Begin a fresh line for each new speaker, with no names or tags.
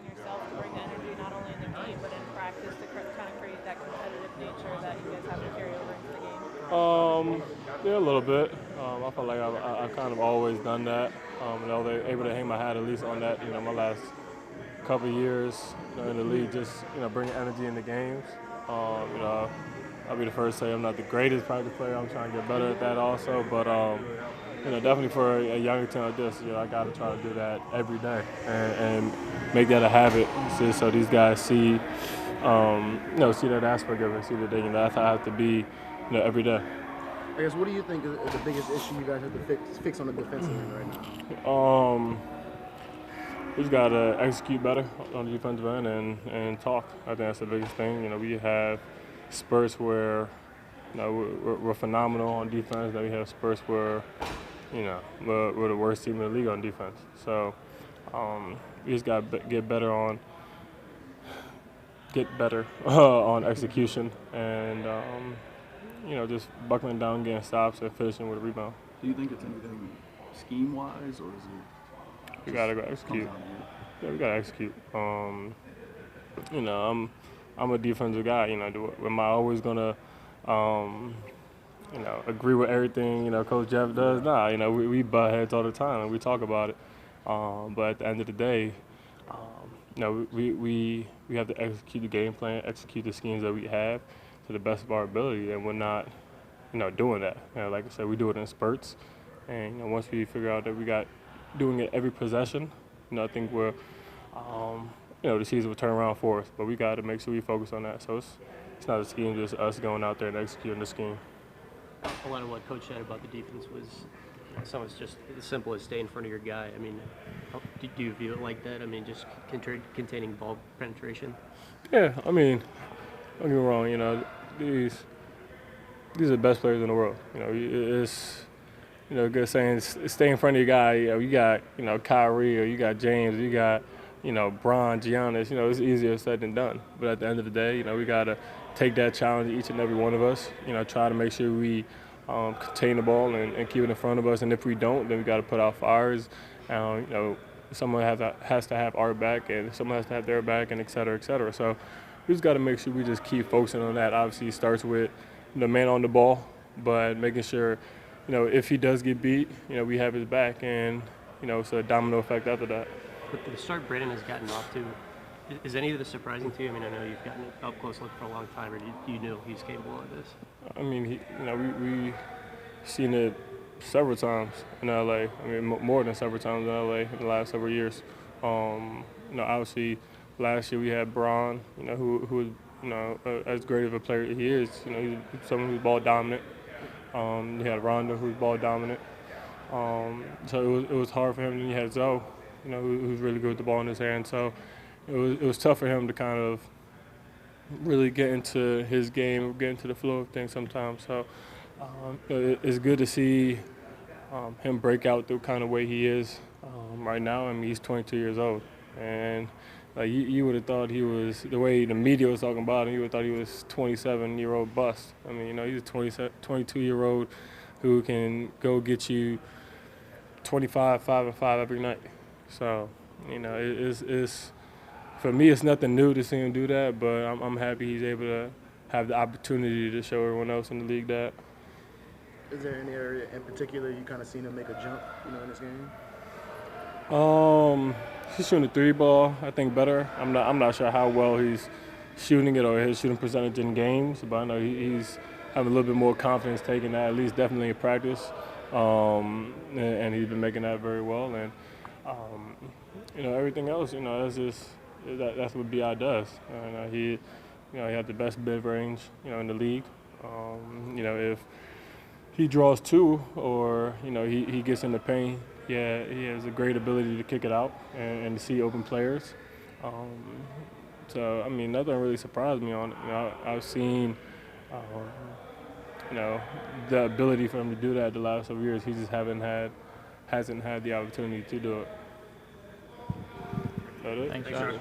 on yourself to bring the energy not only in the game but in practice to kind of create that competitive nature that you guys have to carry over into the game?
Yeah, a little bit. I feel like I've kind of always done that. They're able to hang my hat at least on that. My last couple of years, in the league, just bringing energy in the games. I'll be the first to say I'm not the greatest practice player. I'm trying to get better at that also. But definitely for a younger team like this, I got to try to do that every day and make that a habit, so these guys see, see that aspect of it, see that that's how I have to be, every day.
I guess, what do you think is the biggest issue you guys have to fix on the defensive end right now?
We just got to execute better on the defensive end and talk. I think that's the biggest thing. We have spurts where we're phenomenal on defense. Then we have spurts where we're the worst team in the league on defense. So we just got to get better on on execution and just buckling down, getting stops, and finishing with a rebound.
Do you think it's anything scheme-wise, or is it?
We gotta go execute. Yeah, we gotta execute. I'm a defensive guy. Am I always gonna agree with everything Coach Jeff does? Nah. We butt heads all the time and we talk about it. But at the end of the day, we have to execute the game plan, execute the schemes that we have to the best of our ability, and we're not doing that. Like I said, we do it in spurts, and once we figure out that we got doing it every possession, I think we're the season will turn around for us. But we got to make sure we focus on that. So it's not a scheme, just us going out there and executing the scheme.
A lot of what Coach said about the defense was some was just as simple as stay in front of your guy. I mean, do you view it like that? I mean, just containing ball penetration?
Yeah, I mean, don't get me wrong, these are the best players in the world. It's good saying stay in front of your guy. You got Kyrie, or you got James, or you got Bron, Giannis. It's easier said than done. But at the end of the day, we gotta take that challenge, each and every one of us. Try to make sure we contain the ball and keep it in front of us. And if we don't, then we got to put out fires. Someone has to have our back, and someone has to have their back, and et cetera, et cetera. So we just got to make sure we just keep focusing on that. Obviously, it starts with the man on the ball, but making sure, if he does get beat, we have his back, and it's a domino effect after that.
But the start Brandon has gotten off to, is any of this surprising to you? I mean, I know you've gotten up close look for a long time, or you knew he's capable of this?
I mean, we seen it several times in LA. I mean, more than several times in LA in the last several years. Obviously, last year we had Bron, who was, as great of a player he is, he's someone who's ball dominant. You had Rondo, who's ball dominant. So it was hard for him. Then you had Zoe, who's really good with the ball in his hand. So it was tough for him to kind of really get into his game, get into the flow of things sometimes. So it's good to see him break out the kind of way he is right now. I mean, he's 22 years old, and you would have thought he was, the way the media was talking about him, you would have thought he was 27-year-old bust. I mean, he's a 22-year-old who can go get you 25, 5 and 5 every night. So, it's for me, it's nothing new to see him do that, but I'm happy he's able to have the opportunity to show everyone else in the league that.
Is there any area in particular you kind of seen him make a jump, in this game?
He's shooting the three ball, I think, better. I'm not sure how well he's shooting it or his shooting percentage in games, but I know he's having a little bit more confidence taking that, at least definitely in practice. And he's been making that very well. And everything else, that's what Bi does. He had the best mid range, in the league. If he draws two, or he gets in the paint, he has a great ability to kick it out and to see open players. So I mean, nothing really surprised me on it. I've seen the ability for him to do that the last several years. He just hasn't had the opportunity to do it.
Thanks, Josh.